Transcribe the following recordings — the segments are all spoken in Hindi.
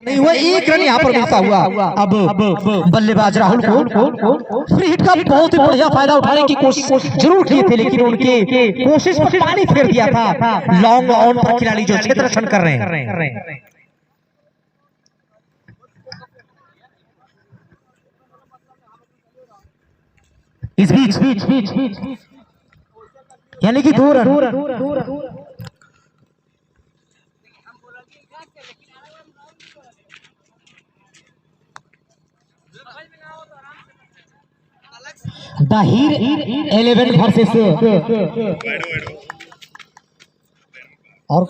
नहीं हुआ, एक रन यहाँ पर मिलता हुआ। अब बल्लेबाज राहुल को फ्री हिट का बहुत ही बढ़िया फायदा उठाने की कोशिश जरूर किए थे, लेकिन उनके कोशिश में पानी फेर दिया था लॉन्ग ऑन पर खिलाड़ी जो क्षेत्र रक्षण कर रहे हैं। इस बीच यानी कि 2 रन। दाहिर 11 वर्सेस और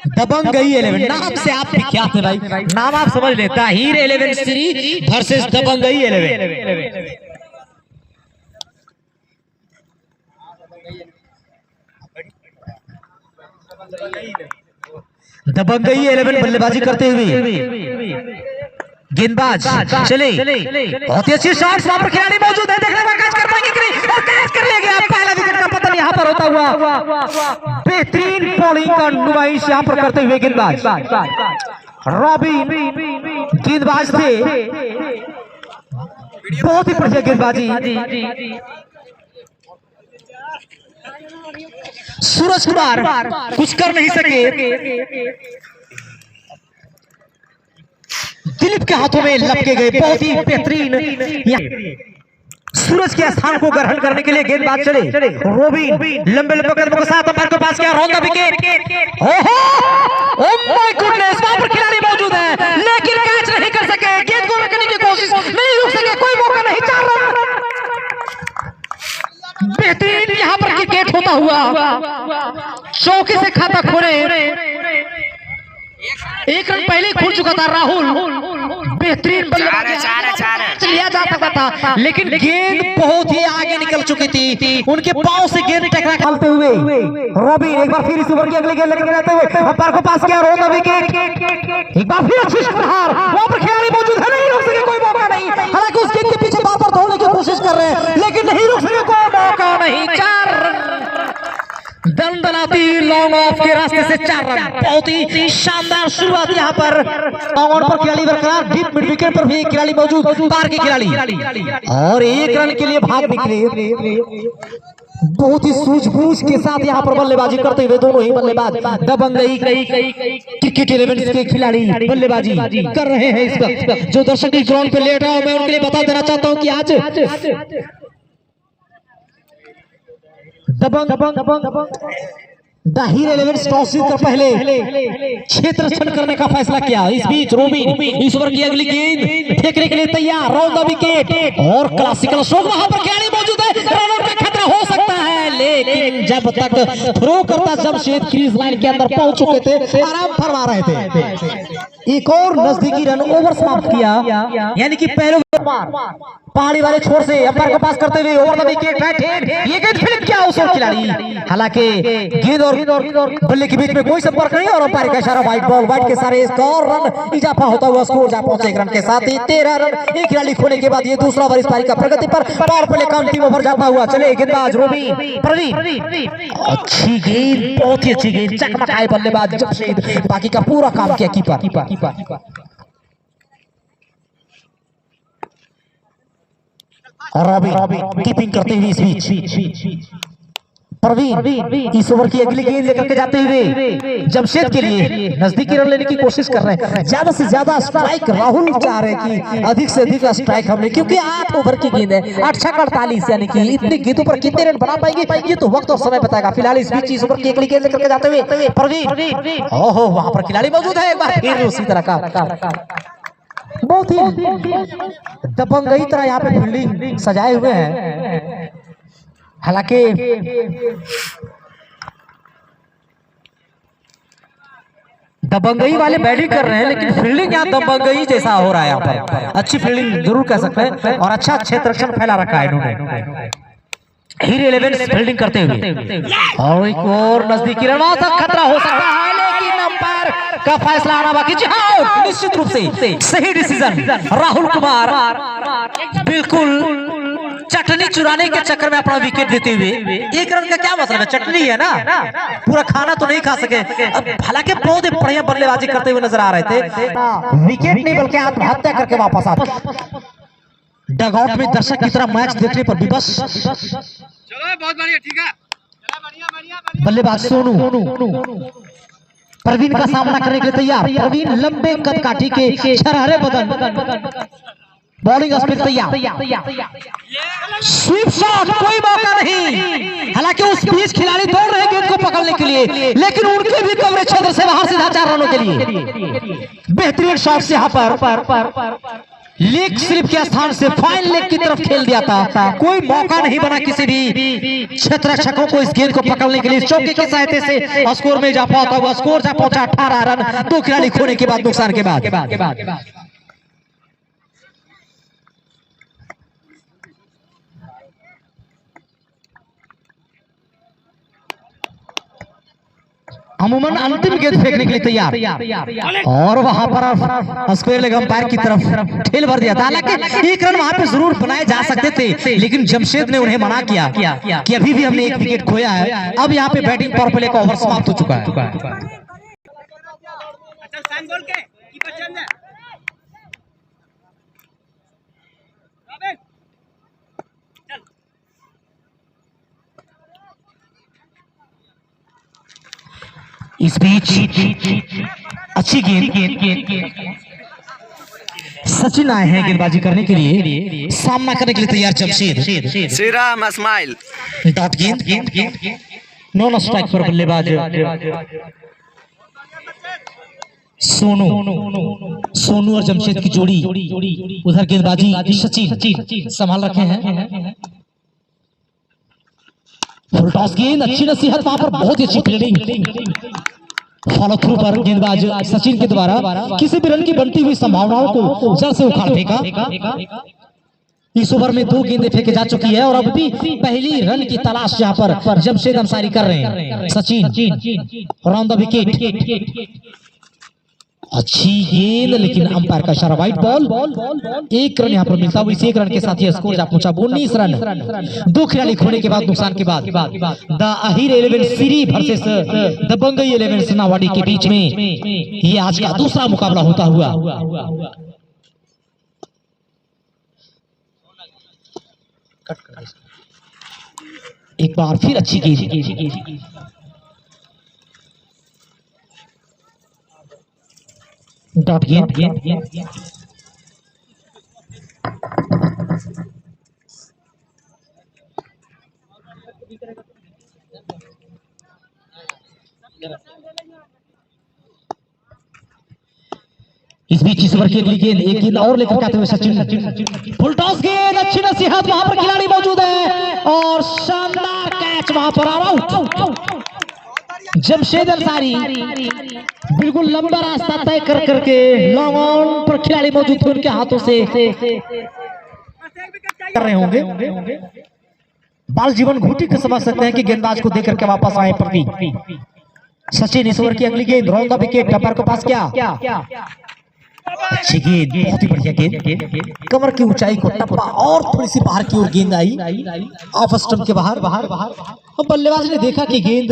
दबंगई 11। नाम से आप विख्यात है भाई, नाम आप समझ लें। दाहिर 11 श्री वर्सेस दबंगई 11। दबंगई 11 बल्लेबाजी करते हुए गेंदबाज चले, बहुत ही अच्छी शॉट्स वहां पर खिलाड़ी मौजूद है, देखने में कैच कर पाएंगे कि नहीं, और कैच कर लिया गया। पहला विकेट का पतन यहां पर होता हुआ बेहतरीन बॉलिंग का नुमाइश यहां पर करते हुए गेंदबाज रॉबिन गेंदबाज थे, बहुत ही बढ़िया गेंदबाजी। सूरज कुमार कुछ कर नहीं सके, दिलीप के हाथों में लपके गए, बहुत ही बेहतरीन। सूरज के स्थान को ग्रहण करने के लिए गेंदबाज चले, रोबिन लंबे कदमों के साथ अंपायर के पास किया, रॉन द विकेट। ओहो ओह माय गुडनेस, वहां पर खिलाड़ी मौजूद है लेकिन कैच नहीं कर सके, गेंद को रोकने की कोशिश नहीं रुक सके, कोई मौका नहीं। 4 रन, बेहतरीन यहां पर क्रिकेट होता हुआ चौके से खाता खोले। 1 रन पहले खुल चुका था राहुल, बेहतरीन लिया जा सकता था, लेकिन गेंद बहुत ही आगे निकल चुकी थी, उनके पांव से गेंद टकरा खेलते हुए रॉबिन एक बार फिर इस ओवर की अगली गेंद लेकर जाते हुए अंपायर को पास किया, रोन द विकेट। एक बार फिर अच्छी प्रहार, वहां पर खिलाड़ी मौजूद है, नहीं रुक सके, कोई मौका नहीं। हालांकि उस गेंद के पीछे बार बार दौड़ने की कोशिश कर रहे हैं लेकिन नहीं रुक सके, कोई मौका नहीं। 4 रन, दंदनाती लॉन्ग ऑफ के रास्ते से 4 रन, बहुत ही शानदार शुरुआत यहाँ पर। ऑन पर खिलाड़ी बरकरार, डीप मिड विकेट पर भी एक खिलाड़ी मौजूद, पार के खिलाड़ी, और 1 रन के लिए भाग निकले। बहुत ही सूझबूझ के साथ यहाँ पर बल्लेबाजी करते हुए दोनों ही बल्लेबाज दबंगई क्रिकेट 11 के खिलाड़ी बल्लेबाजी कर रहे हैं इस वक्त। जो दर्शक इस ग्राउंड पे लेट रहा हूं, मैं उनके लिए बता देना चाहता हूँ कि आज दाहिर 11 टॉस जीतकर पहले क्षेत्र रक्षण करने का फैसला किया। इस बीच रोबिन इस ओवर की अगली गेंद फेंकने के लिए तैयार, रॉन द विकेट, और क्लासिकल स्ट्रोक, वहां पर खिलाड़ी मौजूद है, रन आउट का खतरा हो सकता है, लेकिन जब तक थ्रो करता जमशेद क्रीज लाइन के अंदर पहुंच चुके थे, आराम फरमा रहे थे। एक और नजदीकी रन ओवर समाप्त किया, यानी कि पहले पहाड़ी वाले छोर से अंपायर को पास करते हुए ओवर द विकेट, ये गेंद फ्लिप किया उस खिलाड़ी। हालांकि गेंद और बल्ले के बीच में कोई संपर्क नहीं, और अंपायर का इशारा वाइट बॉल, वाइट के सारे स्कोर रन इजाफा होता हुआ स्कोर जा पहुंचे 1 रन के साथ ही 13 रन। एक खिलाड़ी खोने के बाद ये दूसरा ओवर इस पारी का प्रगति पर पावर प्ले का अंतिम ओवर जाता हुआ। चले गेंदबाज रोबिन, प्रदीप, अच्छी गेंद, बहुत ही अच्छी गेंद, चकमकाए बल्लेबाज जमशेद, बाकी का पूरा काम किया कीपर। और रॉबिन कीपिंग करते हुए इस बीच प्रवीण इस ओवर की अगली गेंद लेकर के जाते हुए जमशेद के लिए नजदीकी रन लेने की कोशिश कर रहे हैं। ज्यादा से ज्यादा स्ट्राइक राहुल चाह रहे हैं कि अधिक से अधिक स्ट्राइक हमने, क्योंकि 8 ओवर की गेंद है, 8 छक्का 48, यानी कि इतनी गेंदों पर कितने रन बना पाएंगे ये तो वक्त और समय बताएगा। फिलहाल इस बीच इस ओवर की अगली गेंद लेकर के जाते हुए प्रवीण, ओहो वहां पर खिलाड़ी मौजूद है, एक बार फिर उसी तरह का बहुत ही दबंगई तरह यहाँ पे फील्डिंग सजाए हुए हैं। हालांकि दबंगई वाले बैटिंग कर रहे हैं, लेकिन फील्डिंग यहाँ दबंगई जैसा हो रहा है। यहाँ पर अच्छी फील्डिंग जरूर कह सकते हैं, और अच्छा क्षेत्र रक्षण फैला रखा है इन्होंने। हीर 11 फील्डिंग करते हुए, और एक और नजदीकी रन तक खतरा हो सकता है, लेकिन अंपायर का फैसला आना बाकी। जी हाँ, निश्चित रूप से सही डिसीजन, राहुल कुमार बिल्कुल चट चटनी चुराने के चक्कर में अपना विकेट देते हुए 1 रन का क्या मतलब है? चटनी है ना, पूरा खाना तो नहीं खा सके। अब हालांकि बहुत बढ़िया बल्लेबाजी करते हुए नजर आ रहे थे, विकेट नहीं बल्कि आत्महत्या करके वापस आते। डगआउट में दर्शक की तरह मैच देखने पर विवश। चलो बहुत बढ़िया, ठीक है, बल्लेबाज सोनू प्रवीण का सामना करने के लिए तैयार। प्रवीण लंबे कद काठी के शरारे बदन, बॉलिंग स्पिन तैयार। स्वीप शॉट, कोई मौका नहीं। हालांकि उस बीच खिलाड़ी दौड़ रहे गेंद को पकड़ने के लिए, लेकिन उनके भी कवरेज क्षेत्र से बाहर सीधा 4 रनों के लिए बेहतरीन शॉट से यहाँ पर लेग स्लिप के स्थान से फाइन लेग की तरफ खेल दिया था। कोई मौका नहीं बना किसी भी क्षेत्ररक्षकों को इस गेंद को पकड़ने के लिए। चौके की सहायता से स्कोर में जा पाता हुआ स्कोर जा पहुंचा 18 रन, 2 खिलाड़ी खोने के बाद, नुकसान के बाद। अमूमन अंतिम गेंद फेंकने के लिए तैयार, और वहां पर स्क्वायर लेग अंपायर की तरफ ठेल भर दिया था। हालांकि 1 रन वहां पे जरूर बनाए जा सकते थे, लेकिन जमशेद ने उन्हें मना किया कि अभी भी हमने 1 विकेट खोया है। अब यहाँ पे बैटिंग पावर प्ले का ओवर समाप्त हो चुका है। इस बीच अच्छी गेंद, सचिन आए हैं गेंदबाजी करने के लिए, सामना करने के लिए तैयार जमशेद। श्रीराम स्माइल डॉट गेंद, नॉन स्ट्राइक पर बल्लेबाज सोनू और जमशेद की जोड़ी। उधर गेंदबाजी सचिन संभाल रखे हैं। फुल टॉस गेंद, अच्छी नसीहत वहां पर, बहुत ही अच्छी फील्डिंग। फॉलो थ्रू पर गेंदबाज सचिन के द्वारा किसी भी रन की बनती हुई संभावनाओं को जड़ से उखाड़ फेंका। इस ओवर में 2 गेंदें फेंके जा चुकी है और अब भी पहली रन की तलाश यहाँ पर जमशेद अंसारी कर रहे हैं। सचिन राउंड द विकेट, अच्छी गेंद, लेकिन अंपायर का इशारा वाइड बॉल। 1 रन यहाँ पर मिलता हुआ, इस 1 रन के साथ ही स्कोर जा पहुंचा 19 रन, 2 खिलाड़ी खोने के बाद, नुकसान के बाद। द अहिर 11 सीरी वर्सेस द बंगई 11 सोनावाड़ी के बीच में ये आज का दूसरा मुकाबला होता हुआ। एक बार फिर अच्छी गेंद, डॉट गेंद, इस बीच इस ओवर की अगली गेंद, एक गेंद और लेकर आते हुए सचिन। फुल टॉस गेंद, अच्छी नसीहत, वहां पर खिलाड़ी मौजूद है और शानदार कैच वहां पर आउट। जमशेद अंसारी बिल्कुल लंबा रास्ता तय कर करके लॉन्ग ऑन पर खिलाड़ी मौजूद थे, उनके हाथों से कर रहे होंगे। बाल जीवन घुटी के समझ सकते हैं कि गेंदबाज को देकर के वापस आए प्रवीण। सचिन इस ओवर की अगली गेंद, राउंड द विकेट, टप्पर को पास क्या अच्छी गेंद, बहुत ही बढ़िया गेंद, कमर की ऊंचाई को टप्पा और थोड़ी सी बाहर की ओर गेंद आई, ऑफ स्टंप के बाहर। अब बल्लेबाज ने देखा कि गेंद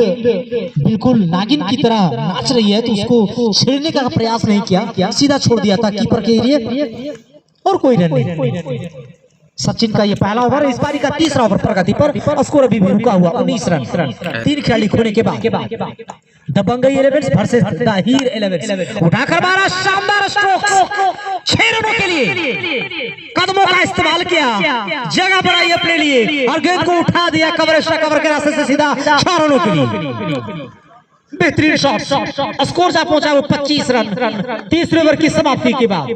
बिल्कुल नागिन की तरह नाच रही है, तो उसको छेड़ने का प्रयास नहीं किया, सीधा छोड़ दिया था कीपर के एरिया और कोई रन नहीं। सचिन का ये पहला ओवर, इस बारी का तीसरा ओवर प्रगति पर, स्कोर अभी भी रुका हुआ 19 रन, 3 खिलाड़ी खोने के बाद। द बंगई 11 वर्सेस द अहिर 11, उठाकर मारा शानदार स्ट्रोक, 6 रनों के लिए कदमों का इस्तेमाल किया, जगह बनाई अपने लिए और गेंद को उठा दिया कवर के रास्ते से सीधा 6 रनों के लिए। बेहतरीन शॉट, स्कोर जा पहुंचा वो 25 रन, तीसरे ओवर की समाप्ति के बाद।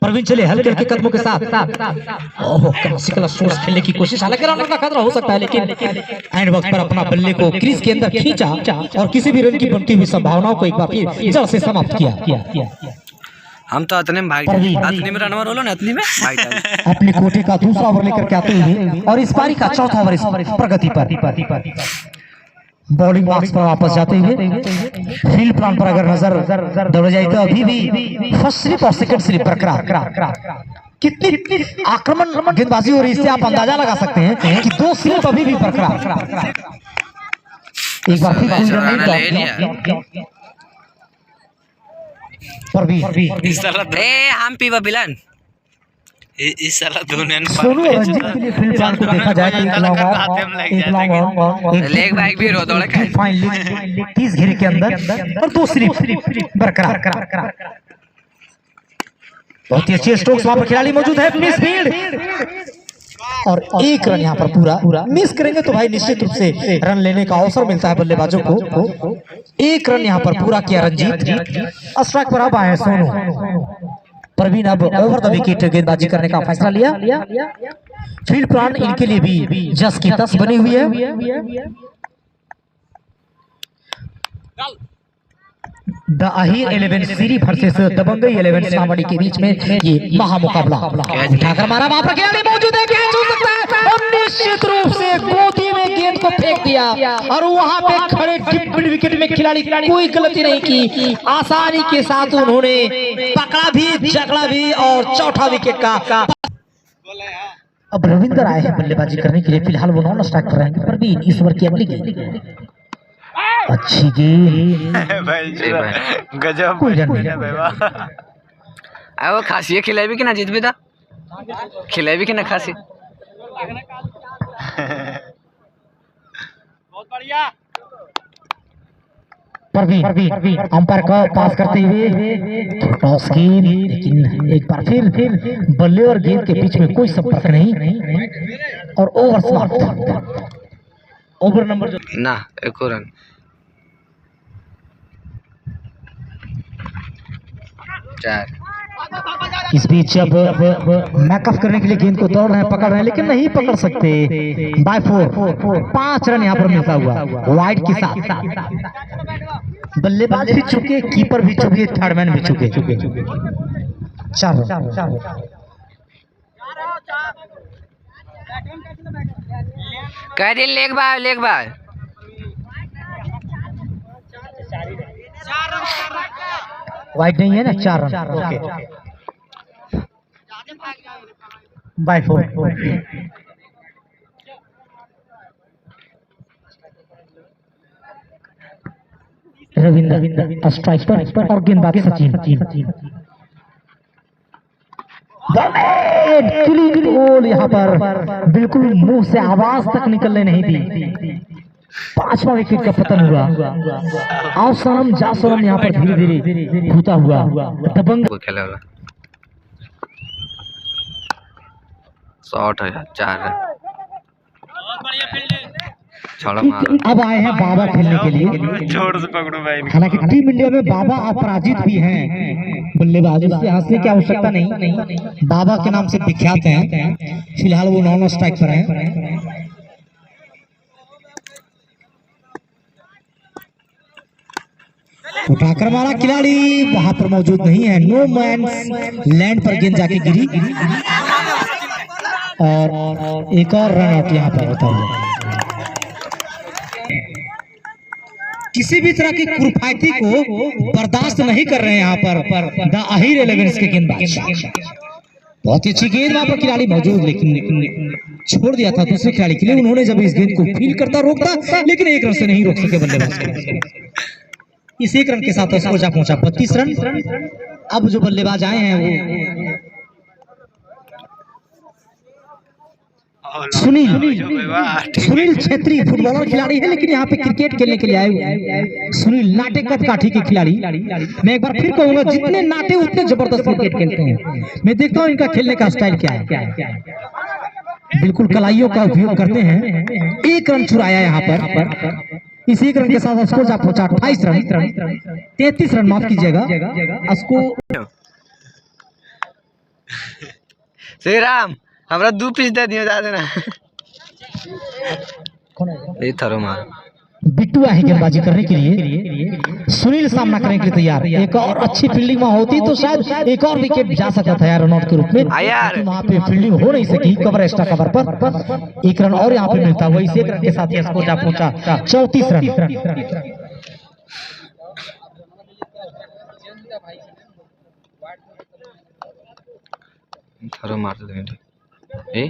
प्रवीण चले हल्के हल्के कदमों के साथ क्लासिकल स्ट्रोक्स खेलने की कोशिश, हालांकि रन का खतरा हो सकता है, लेकिन एंड वक्त पर अपना बल्ले को क्रीज के अंदर खींचा और किसी भी रन की बनती हुई संभावनाओं को एक बार फिर जड़ से समाप्त किया। हम तो अतने में भाग अतने में रनवर होलो ना, अतने में अपने कोटे का दूसरा ओवर लेकर के आते हुए और इस पारी का चौथा ओवर प्रगति पर बॉलिंग बॉक्स पर वापस जाते हुए फील्ड प्लान पर अगर नजर दौड़ जाए तो अभी भी फर्स्ट स्लिप और सेकंड स्लिप बरकरार। कितनी आक्रमण गेंदबाजी हो रही है, इससे आप अंदाजा लगा सकते हैं कि 2 स्लिप अभी भी बरकरार। एक बार फिर हम पीवा बिलन इस साला दोनों सोनू और रंजीत के लिए फील्ड प्लान को देखा जाए तो लेग बैक भी रोदौड़े का फाइनली 30 घेरे के अंदर और 2 स्लिप बरकरार। बहुत ही अच्छे स्ट्रोक्स वहां पर खिलाड़ी मौजूद है अपनी स्पीड और 1 रन यहाँ पर पूरा मिस करेंगे तो भाई निश्चित रूप से रन लेने का अवसर मिलता है बल्लेबाजों को। 1 रन यहाँ पर पूरा किया रंजीत। स्ट्राइक पर अब आए हैं सोनू। प्रवीण अब ओवर द विकेट गेंदबाजी करने का फैसला लिया। फील्ड प्लान इनके लिए भी जस की तस बनी हुई है। द अहीर 11 सीरी वर्सेस दबंगई 11 सावड़ी के बीच में ये महामुकाबला उठाकर मारा। वहां पर खिलाड़ी मौजूद है, कैच हो सकता है और निश्चित रूप से गोदी में गेंद को फेंक दिया और वहां पे खड़े डिप्टी विकेट में खिलाड़ी कोई गलती नहीं की। आसानी के साथ उन्होंने पकड़ा भी, जकड़ा भी और चौथा विकेट का। अब रविंदर आए हैं बल्लेबाजी करने के लिए। फिलहाल वो नॉन स्ट्राइक पर रहेंगे। प्रवीण इस ओवर की अगली गेंद अच्छी गेंद गजब वो खासी खिलाई कि ना जीत भी था, खिलाई कि ना खासी। बहुत बढ़िया प्रवीण अंपायर का पास करते हुए टॉस गेंद, लेकिन एक बार फिर बल्ले और गेंद के बीच में कोई संपर्क नहीं और ओवर समाप्त। ओवर नंबर ना 1 रन। इस बीच अब मैकअप करने के लिए गेंद को दौड़ रहे हैं, पकड़ रहे हैं लेकिन नहीं पकड़ सकते। बाय 4 5 रन यहाँ पर मिलता हुआ वाइड के साथ। बल्लेबाज भी चुके, कीपर भी चुके, थर्डमैन भी चुके। 4 कह दे लेग बाय वाइड नहीं है ना, 4 run. Okay bye 4। Ravindra strike पर और गेंदबाज सचिन। क्लीन गोल यहाँ पर बिल्कुल मुंह से आवाज तक निकलने नहीं दी। 5वां विकेट का पतन हुआ। आओ सनम जा सनम यहाँ पर धीरे धीरे होता हुआ दबंग खेला हुआ शॉट है 4 रन। बहुत बढ़िया फील्डिंग। अब आए हैं बाबा खेलने के लिए। जोर से पकड़ो भाई। हालांकि टीम इंडिया में बाबा अपराजित भी हैं बल्लेबाज, इससे हंसने की आवश्यकता नहीं। बाबा के नाम से विख्यात हैं। फिलहाल वो नॉन स्ट्राइक पर हैं। उठाकर मारा खिलाड़ी, वहां पर मौजूद नहीं है। नो मैन लैंड पर गेंद जाके गिरी और एक और रन आउट यहाँ पर होता हुआ। किसी भी तरह की कुरफायती को बर्दाश्त नहीं कर रहे हैं यहाँ पर द अहीर 11 के गेंदबाज। बहुत ही अच्छी गेंद वहां पर खिलाड़ी मौजूद, लेकिन छोड़ दिया था दूसरे खिलाड़ी के लिए। उन्होंने जब इस गेंद को फील करता रोकता, लेकिन 1 रन से नहीं रोक सके बल्लेबाज। इस 1 रन के साथ स्कोर जा पहुंचा 32 रन। अब जो बल्लेबाज आए हैं वो सुनील छेत्री फुटबॉलर खिलाड़ी है, लेकिन यहाँ पे क्रिकेट खेलने के लिए आए हुए हैं। सुनील नाटे कद काठी के खिलाड़ी। मैं एक बार फिर कहूंगा, जितने नाटे उतने जबरदस्त क्रिकेट खेलते हैं। मैं देखता हूँ इनका खेलने का स्टाइल क्या है। बिल्कुल कलाइयों का उपयोग करते हैं। 1 रन चुराया यहाँ पर। इस 1 रन के साथ स्कोर जा पहुंचा 28 रन। 33 रन माफ कीजिएगा। श्री राम हमरा 2 पीस दे दियो, जा देना। ये थरो मार बिट्टू है गेंदबाजी करने के लिए। सुनील सामना करने के लिए तैयार। एक और अच्छी फील्डिंग वहां होती तो शायद एक और विकेट जा सकता था यार, रन आउट के रूप में। वहां पे फील्डिंग हो नहीं सकी, कवर एक्स्ट्रा कवर पर 1 रन और यहाँ पे मिलता हुआ। इस 1 रन के साथ ही स्कोर जा पहुंचा 34 रन। थोड़ा मार देंगे। ए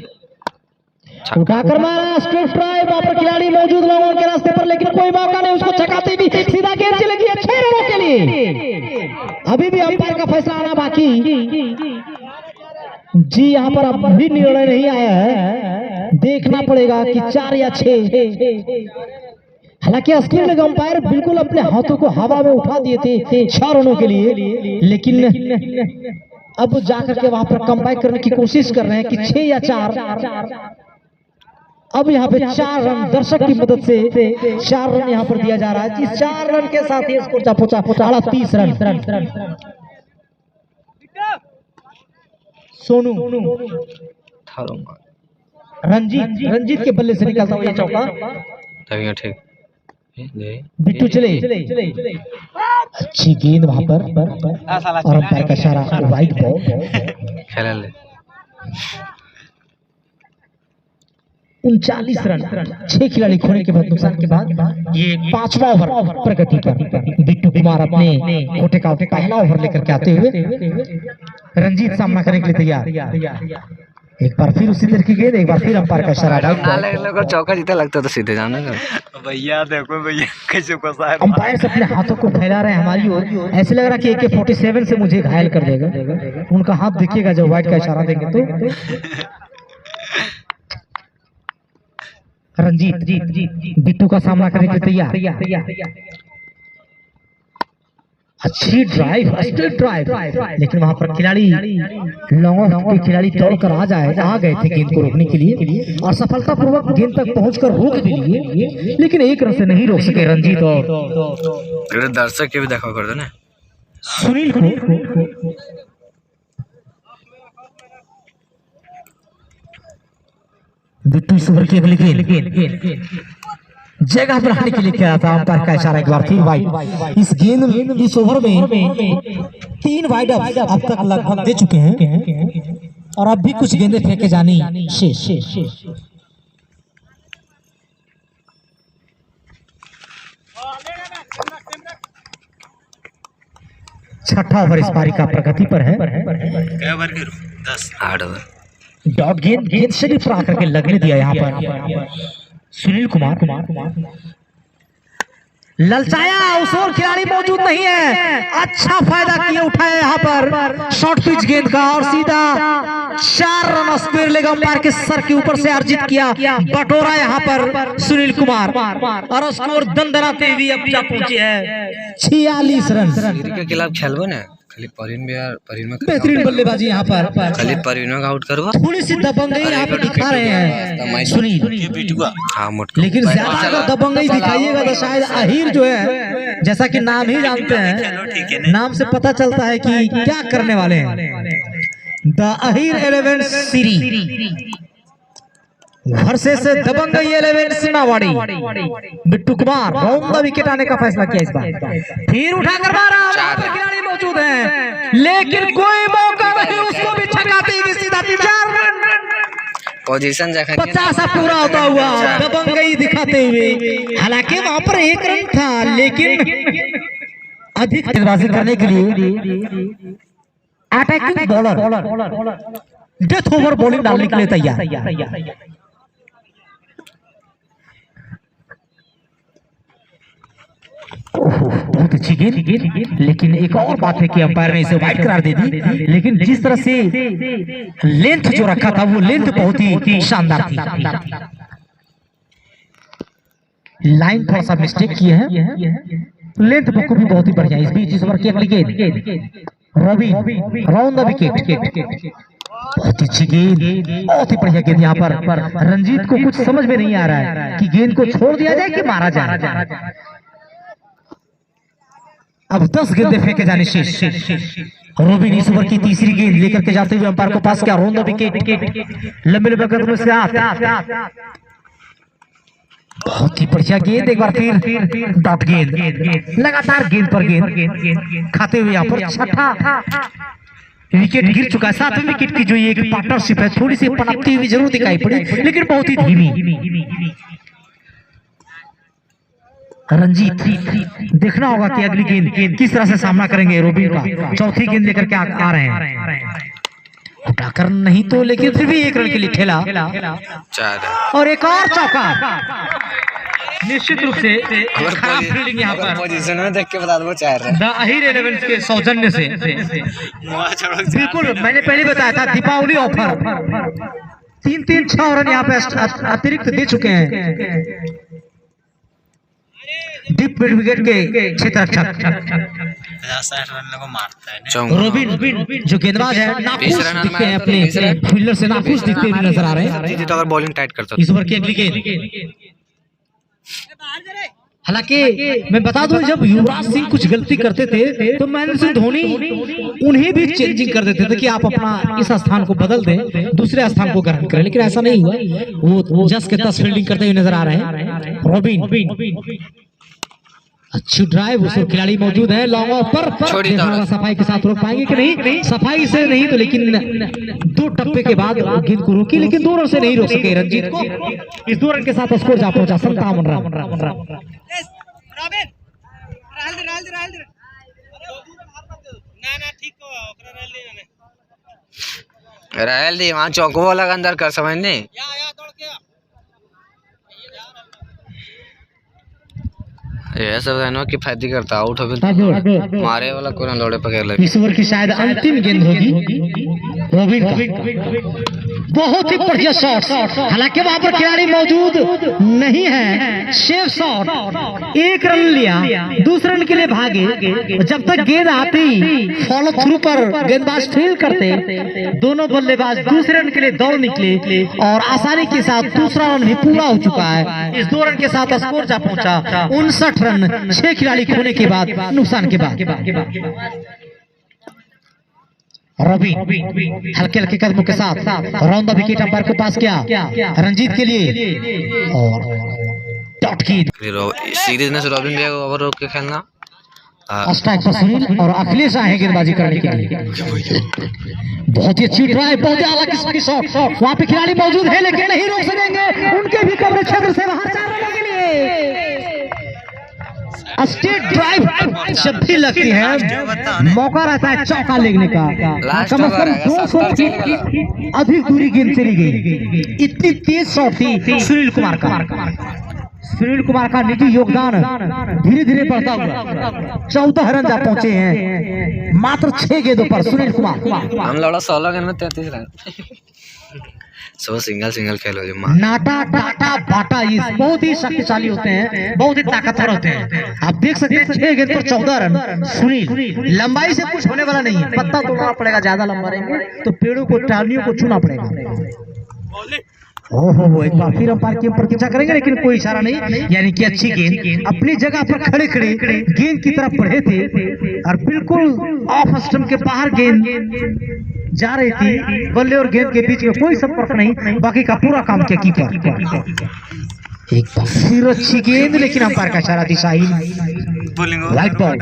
उठाकर मारा स्ट्रेट ड्राइव, वहां पर खिलाड़ी मौजूद लोगों के रास्ते पर, लेकिन कोई मौका नहीं उसको छकाते भी सीधा गेंद चलेगी 6 रनों के लिए। अभी भी अंपायर का फैसला आना बाकी जी, यहाँ पर अभी निर्णय नहीं आया है, देखना पड़ेगा कि 4 या 6। हालांकि स्क्रीन में अंपायर बिल्कुल अपने हाथों को हवा में उठा दिए थे 6 रनों के लिए, लेकिन अब जाकर के वहां पर कमबैक करने की कोशिश कर रहे हैं कि 6 या 4। अब यहाँ पे 4 रन दर्शक की मदद से 4 रन यहाँ पर दिया जा रहा है। इस 4 रन के साथ ये स्कोर पहुंचा 30 रन। सोनू रंजीत के बल्ले से निकलता हुआ चौका। ठीक बिट्टू चले, अच्छी गेंद वहां पर और अंपायर का इशारा वाइड बॉल। खेला ले 39 रन 6 खिलाड़ी खोने के बाद, नुकसान के बाद ये 5वां ओवर प्रगति पर। बिट्टू कुमार अपने कोटे का पहला ओवर लेकर के आते हुए रंजीत सामना करने के लिए तैयार। एक बार फिर उसी तरह की गेंद, एक बार फिर अंपायर का इशारा। चौका जीता लगता तो सीधे जाना भैया देखो भैया कैसे फंसा है। अंपायर से अपने हाथों को फैला रहे हैं हमारी ओर, ऐसे लग रहा है कि AK-47 से मुझे घायल कर देगा। उनका हाथ देखिएगा जब वाइड का इशारा देंगे तो। रंजीत बिट्टू का सामना करने के लिए तैयार। अच्छी ड्राइव, स्ट्रेट ड्राइव, लेकिन वहां पर खिलाड़ी लॉन्ग के खिलाड़ी दौड़कर आ गए थे गेंद को रोकने के लिए और सफलतापूर्वक गेंद तक पहुंचकर रोक भी लिए, लेकिन एक रन से नहीं रोक सके रंजीत। और दर्शक के भी देखा कर दो ना सुनील को बिट्टू इस ओवर की अगली गेंद जगह पर आने के लिए क्या था, अंपायर का इशारा। एक बार फिर वाइड। इस गेंद में, इस ओवर में 3 वाइड अब तक लगभग दे चुके हैं और अब भी कुछ गेंदें फेंके जानी शेष। छठा ओवर इस पारी का प्रगति पर है। 8 ओवर डॉट गेंद शरीर पर आकर के लगने दिया यहाँ पर सुनील कुमार। ललचाया, उस ओर खिलाड़ी मौजूद नहीं है, अच्छा फायदा किए उठाया यहाँ पर शॉर्ट पिच गेंद का और सीधा 4 रन स्क्वायर लेग अंपायर के सर के ऊपर से अर्जित किया बटोरा यहाँ पर सुनील कुमार और स्कोर दंदनाते हुए अब जा पहुंचे है 46 रन। के खिलाफ खेलबो ना, खाली परवीन में बेहतरीन बल्लेबाजी यहाँ पर, खाली परवीन का आउट करबो। थोड़ी सी दबंगई यहाँ पर दिखा रहे हैं सुनील, लेकिन ज्यादा अगर दबंगई दिखाइएगा तो शायद अहीर जो है, जैसा कि नाम ही जानते हैं, नाम से पता चलता है कि क्या करने वाले हैं। The Ahir 11 series versus Dabangai 11 Sinawadi. Bittu Kumar round the wicket आने का फैसला किया इस बार, फिर उठाकर मारा, खिलाड़ी मौजूद हैं लेकिन कोई मौका नहीं, उसको भी छकाते हुए सीधा 4 रन पोजीशन 50 पूरा होता हुआ दबंगई दिखाते हुए। हालांकि वहां पर 1 रन था, लेकिन अधिक गेंदबाजी करने के लिए attacking bowler death over bowling डालने के लिए तैयार। बहुत अच्छी गेंद, लेकिन एक और बात है कि अंपायर ने इसे वाइड करार दे दी, लेकिन जिस तरह से लेंथ जो रखा था वो लेंथ बहुत ही शानदार थी। लाइन थोड़ा सा मिस्टेक किया है, लेंथ भी बहुत ही बढ़िया। इस बीच इस ओवर की अगली गेंद रवि राउंड द विकेट, बहुत अच्छी गेंद, बहुत ही बढ़िया गेंद। यहाँ पर रंजीत को कुछ समझ में नहीं आ रहा है कि गेंद को छोड़ दिया जाए कि मारा जाए। अब 10 गेंदें फेंके जाने शेष। रोबिन इस ओवर की तीसरी गेंद लेकर के जाते हुए अंपायर को पास किया, राउंड द विकेट, लंबे कदम से बहुत ही बढ़िया गेंद। एक बार फिर डॉट गेंद, लगातार गेंद पर गेंद खाते हुए यहाँ पर छठा विकेट गिर चुका है। 7वें विकेट की जो ये पार्टनरशिप है थोड़ी सी पनपती हुई जरूर दिखाई पड़ी, लेकिन बहुत ही धीमी। रंजीत देखना होगा कि अगली गेंद किस तरह से सामना करेंगे रोबिन का। चौथी गेंद लेकर के आ रहे हैं, उठाकर नहीं तो, लेकिन फिर भी एक रन के लिए खेला 4 और एक और चौका। निश्चित रूप से खराब फील्डिंग यहाँ पर पोजीशन में देख के बता दो 4 रन। द अहिर इलेवेंस के सौजन्य से। बिल्कुल, मैंने पहले बताया था दीपावली ऑफर 3-3 6 रन यहाँ पे अतिरिक्त दे चुके हैं डीप मिड विकेट के क्षेत्र रक्षक 60 रन को मारता है। रोबिन जो गेंदबाज है नाखुश 20 रन दिखते हैं, अपने फील्डर से नाखुश दिखते हुए नजर आ रहे हैं। जीती तो अगर बॉलिंग टाइट करता इस ओवर की अगली गेंद, हालांकि मैं बता दूं जब युवराज सिंह कुछ गलती करते थे तो महेंद्र सिंह धोनी उन्हें भी चेंजिंग कर देते थे कि आप अपना इस स्थान को बदल दें, दूसरे स्थान को ग्रहण करें, लेकिन ऐसा नहीं हुआ। वो जस के तस फील्डिंग करते हुए नजर आ रहे हैं। रोबिन अच्छी ड्राइव, उस खिलाड़ी मौजूद है लॉन्ग ऑफ पर, सफाई के साथ रोक पाएंगे कि नहीं? सफाई से नहीं तो, लेकिन 2 टप्पे के बाद गेंद को रोकी, लेकिन 2 रन से नहीं रोक सके रंजीत को। इस 2 रन के साथ स्कोर जा पहुंचा 57 रन। राहल दी वहां चौको वाला अंदर कर समझने ये सब है ना किफायती करता आउट हो मारे वाला कोई ना लौड़े पकड़ ले। इस ओवर की शायद अंतिम गेंद होगी रोबिन का। बहुत ही बढ़िया शॉट, हालांकि वहां पर खिलाड़ी मौजूद नहीं है। सेफ शॉट, 1 रन लिया, दूसरे रन के लिए भागे। जब तक गेंद आती फॉलो थ्रू पर गेंदबाज फील्ड करते, दोनों बल्लेबाज दूसरे रन के लिए दौड़ निकले और आसानी के साथ दूसरा रन भी पूरा हो चुका है। इस 2 रन के साथ स्कोर जा पहुंचा 59 रन, 6 खिलाड़ी खोने के बाद, नुकसान के बाद। रवि हल्के हल्के कदमों के साथ राउंड द विकेट अंपायर के पास किया रंजीत के लिए और डॉट की सीरीज में रॉबिन भी ओवर रोक के खेलना। स्ट्राइक पर सुनील और अखिलेश आए गेंदबाजी करने के लिए। बहुत ही अच्छी ड्राइव, बहुत ही आला किस्म की शॉट, वहां पे खिलाड़ी मौजूद है लेकिन नहीं रोक सकेंगे, उनके भी कवरेज क्षेत्र से बाहर 4 रनों के लिए। स्टेट ड्राइव जब भी लगती है मौका रहता है चौका लेने का। कम से कम 200 फीट अधिक दूरी गेंद चली गई। इतनी तेज शॉट थी सुनील कुमार का। सुनील कुमार का निजी योगदान धीरे धीरे बढ़ता हुआ 14 रन जा पहुंचे हैं मात्र 6 गेंदों पर सुनील कुमार। हम लौड़ा 16 गेंद में 33 रन। सब सिंगल खेल हो नाटा टाटा बाटा, ये बहुत ही शक्तिशाली होते हैं, बहुत ही ताकतवर होते हैं। आप देख सकते हैं 6 गेंद पर 14 रन। सुनील लंबाई से कुछ होने वाला नहीं है, पत्ता तोड़ना पड़ेगा, ज्यादा लंबा रहेंगे तो पेड़ों को टहनियों को छूना पड़ेगा। ओहो, एक बार फिर अंपायर की प्रतीक्षा करेंगे लेकिन कोई इशारा नहीं, यानी कि अच्छी गेंद अपनी जगह पर खड़े खड़े गेंद की तरफ बढ़े थे और बिल्कुल ऑफ स्टंप के बाहर गेंद जा रही थी। बल्ले और गेंद के बीच में कोई संपर्क नहीं, बाकी का पूरा काम किया कीपर। एक बार फिर अच्छी गेंद, लेकिन अंपायर का इशारा दिशाहीन, वाइड बॉल,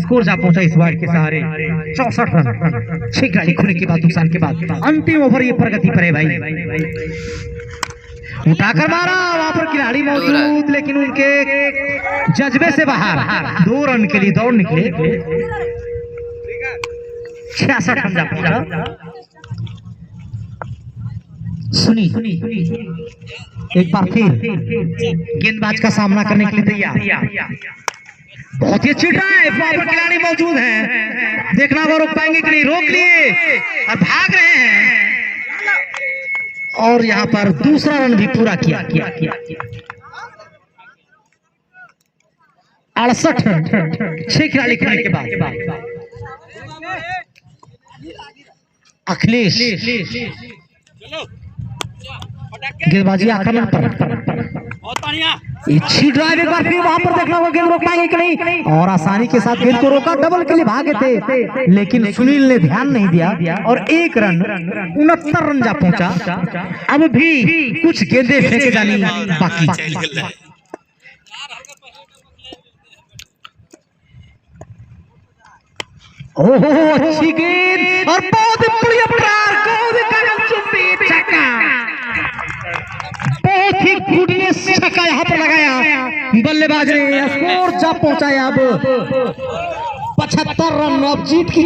स्कोर जा पहुंचा इस वाइड के सहारे 64 रन। 6 खिलाड़ी खोने के बाद, नुकसान के बाद अंतिम ओवर ये प्रगति पर है भाई। उठाकर मारा, वहां पर खिलाड़ी मौजूद लेकिन उनके जज्बे से बाहर। 2 रन के लिए दौड़ निकले, 66 रन जा पहुंचा। सुनी एक बार फिर गेंदबाज का सामना करने के लिए तैयार। बहुत ही अच्छी ड्राइव, वहां पर खिलाड़ी मौजूद हैं, देखना वो रोक पाएंगे कि नहीं। रोक लिए और भाग रहे हैं और यहाँ पर दूसरा रन भी पूरा किया। 68 रन 6 खिलाड़ी खेलने के बाद। अखिलेश गेंदबाजी आक्रमण पर, अच्छी ड्राइव, एक बार फिर वहां पर देखना होगा गेंद रोक पाएंगे कि नहीं और आसानी के साथ गेंद को रोका। डबल के लिए भागे थे लेकिन सुनील ने ध्यान नहीं दिया और 1 रन 69 रन जा पहुंचा। अब भी कुछ गेंदें फेंके जानी बाकी। ओहो, अच्छी गेंद और बहुत ही बढ़िया प्रहार, बहुत ही गुडनेस छक्का यहाँ पर लगाया बल्लेबाज ने। जा पहुंचाया अब 75 रन अब जीत की